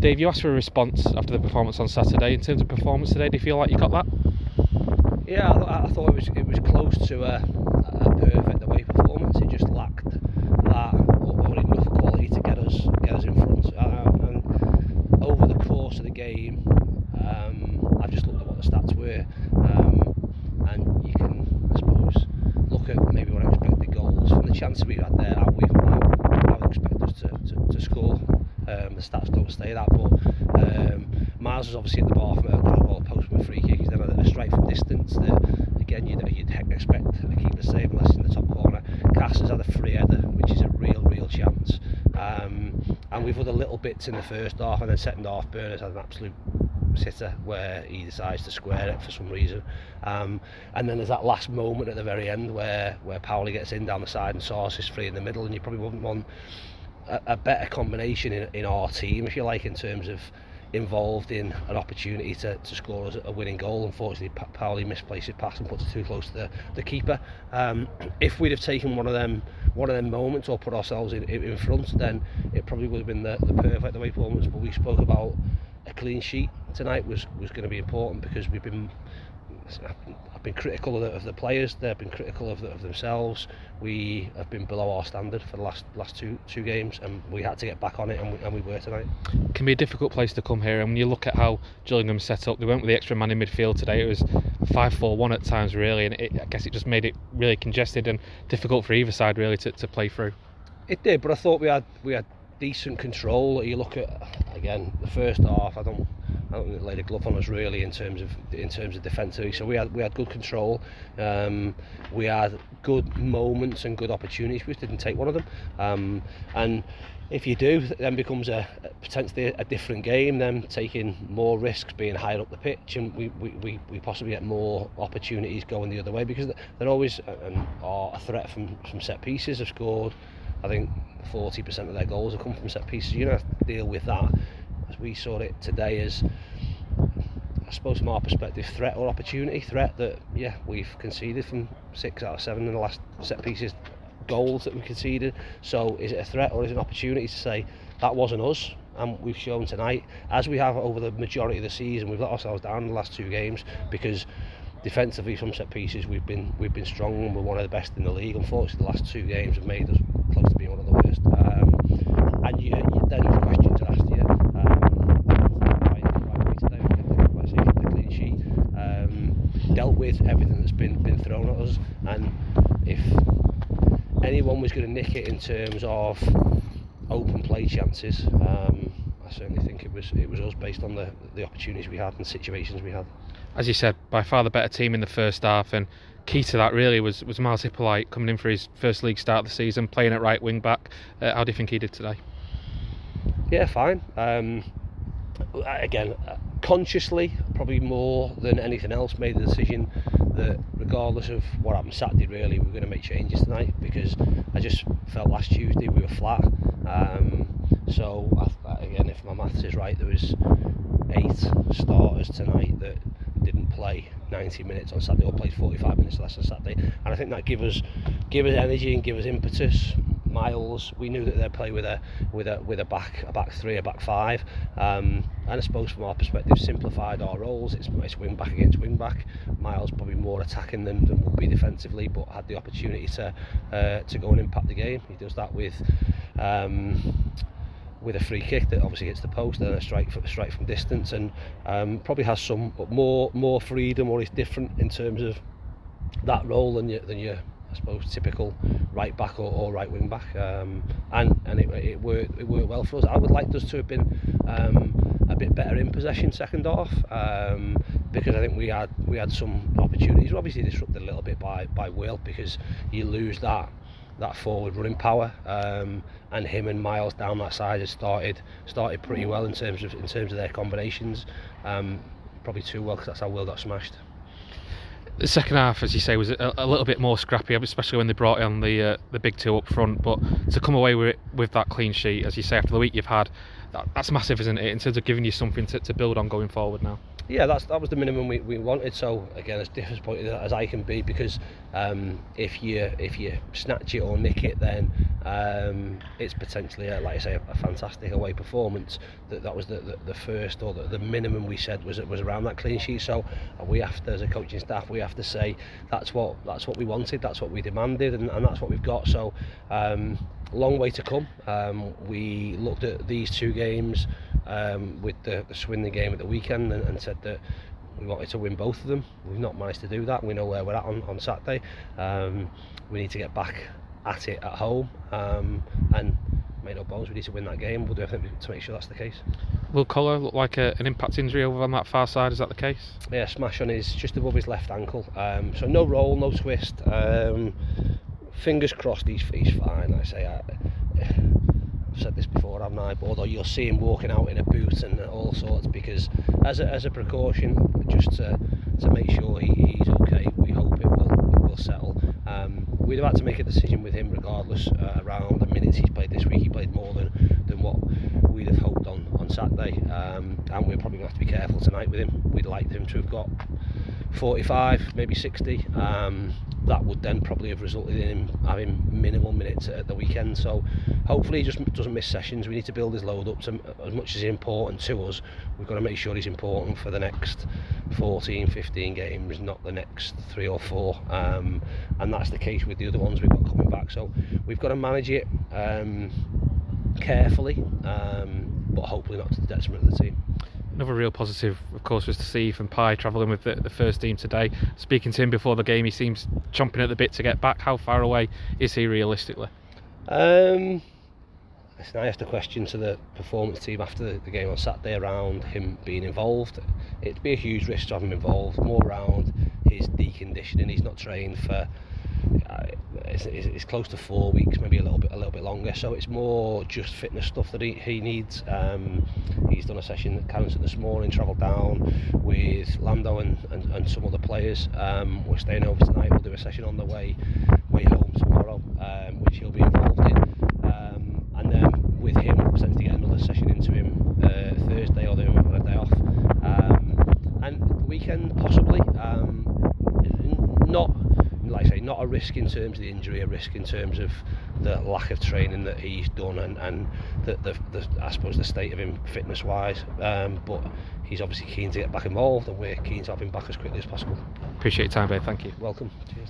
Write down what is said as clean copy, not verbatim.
Dave, you asked for a response after the performance on Saturday. In terms of performance today, do you feel like you got that? Yeah, I thought it was close to a perfect away performance. It just lacked that or enough quality to get us in front. And over the course of the game, I've just looked at what the stats were, and you can, I suppose, look at maybe what expected goals from the chances we've had there. I would expect us to score. The stats don't say that, but Miles was obviously at the bar from a post from a free kick. He's then had a strike from distance that, again, you'd expect a keeper to save unless in the top corner. Cass has had a free header, which is a real chance. And we've had a little bits in the first half, and then second half, Bernard's had an absolute sitter where he decides to square it for some reason. And then there's that last moment at the very end where Powley gets in down the side and Sauce is free in the middle, and you probably wouldn't want a better combination in our team, if you like, in terms of involved in an opportunity to score a winning goal. Unfortunately, Powley misplaced his pass and puts it too close to the keeper. If we'd have taken one of them moments or put ourselves in front, then it probably would have been the perfect away performance. But we spoke about a clean sheet tonight was going to be important, because I've been critical of the players. They've been critical of themselves. We have been below our standard for the last two games, and we had to get back on it, and we were tonight. It can be a difficult place to come here, and when you look at how Gillingham set up, they went with the extra man in midfield today. It was 5-4-1 at times, really, and I guess it just made it really congested and difficult for either side, really, to play through. It did, but I thought we had decent control. You look at, again, the first half. I don't think it laid a glove on us really in terms of defensively. So we had good control. We had good moments and good opportunities. We just didn't take one of them. And if you do, then becomes potentially a different game. Then taking more risks, being higher up the pitch, and we possibly get more opportunities going the other way, because they're always are a threat from set pieces. Have scored, I think 40% of their goals have come from set pieces. You have to deal with that. As we saw it today, as I suppose from our perspective, threat or opportunity. Threat that, yeah, we've conceded from 6 out of 7 in the last set pieces goals that we conceded. So is it a threat or is it an opportunity to say that wasn't us? And we've shown tonight, as we have over the majority of the season, we've let ourselves down in the last 2 games, because defensively from set pieces we've been strong, and we're one of the best in the league. Unfortunately, the last 2 games have made us close to being one of the worst. And you then the questions are asked, dealt with everything that's been thrown at us, and if anyone was going to nick it in terms of open play chances, I certainly think it was us, based on the opportunities we had and the situations we had. As you said, by far the better team in the first half, and key to that really was Miles Hippolyte coming in for his first league start of the season, playing at right wing back. How do you think he did today? Yeah, fine. Again, consciously, probably more than anything else, made the decision that regardless of what happened Saturday, really, we're going to make changes tonight, because I just felt last Tuesday we were flat. So again, if my maths is right, there was 8 starters tonight that didn't play 90 minutes on Saturday, or played 45 minutes less on Saturday, and I think that give us energy and give us impetus. Miles, we knew that they'd play with a back 3, a back 5, and I suppose from our perspective simplified our roles. It's wing back against wing back. Miles probably more attacking than would be defensively, but had the opportunity to go and impact the game. He does that with a free kick that obviously hits the post, and a strike from distance, and probably has some more freedom, or is different in terms of that role than your I suppose typical right back or right wing back, and it worked well for us. I would like us to have been a bit better in possession second half, because I think we had some opportunities. We're obviously disrupted a little bit by Will, because you lose that forward running power, and him and Miles down that side has started pretty well in terms of their combinations, probably too well, because that's how Will got smashed. The second half, as you say, was a little bit more scrappy, especially when they brought on the big 2 up front. But to come away with that clean sheet, as you say, after the week you've had, that's massive, isn't it, in terms of giving you something to build on going forward now? Yeah, that was the minimum we wanted. So again, as disappointed as I can be, because if you snatch it or nick it, then it's potentially, like I say, a fantastic away performance. That was the first, or the minimum we said was around that clean sheet. So we have to, as a coaching staff, we have to say that's what we wanted, that's what we demanded, and that's what we've got. So long way to come. We looked at these two games with the Swindon game at the weekend and said that we wanted to win both of them. We've not managed to do that. We know where we're at on Saturday. We need to get back at it at home, and make no bones, we need to win that game. We'll do everything to make sure that's the case. Will Collar look like an impact injury over on that far side? Is that the case? Yeah, smash on just above his left ankle. So no roll, no twist. Fingers crossed he's fine. Like I say, I've said this before, haven't I? But although you'll see him walking out in a boot and all sorts, because as a precaution, just to make sure he's okay. We hope it will settle. We'd have had to make a decision with him regardless around the minutes he's played this week. He played more than what we'd have hoped on Saturday, and we're probably going to have to be careful tonight with him. We'd like him to have got 45, maybe 60. That would then probably have resulted in him having minimal minutes at the weekend. So hopefully he just doesn't miss sessions. We need to build his load up to, as much as he's important to us, we've got to make sure he's important for the next 14, 15 games, not the next 3 or 4. And that's the case with the other ones we've got coming back. So we've got to manage it carefully, but hopefully not to the detriment of the team. Another real positive, of course, was to see Ethan Pye travelling with the first team today. Speaking to him before the game, he seems chomping at the bit to get back. How far away is he realistically? Listen, I asked a question to the performance team after the game on Saturday around him being involved. It'd be a huge risk to have him involved, more around his deconditioning. He's not trained for it's close to 4 weeks, maybe a little bit longer. So it's more just fitness stuff that he needs. He's done a session at Carrington this morning, travelled down with Lando and some other players. We're staying over tonight. We'll do a session on the way home tomorrow, which he'll be involved in. And then with him, we'll potentially get another session into him Thursday, or then on a day off. And the weekend possibly. Not, like I say, not a risk in terms of the injury, a risk in terms of the lack of training that he's done and the I suppose the state of him fitness wise. But he's obviously keen to get back involved, and we're keen to have him back as quickly as possible. Appreciate your time, babe. Thank you. Welcome. Cheers.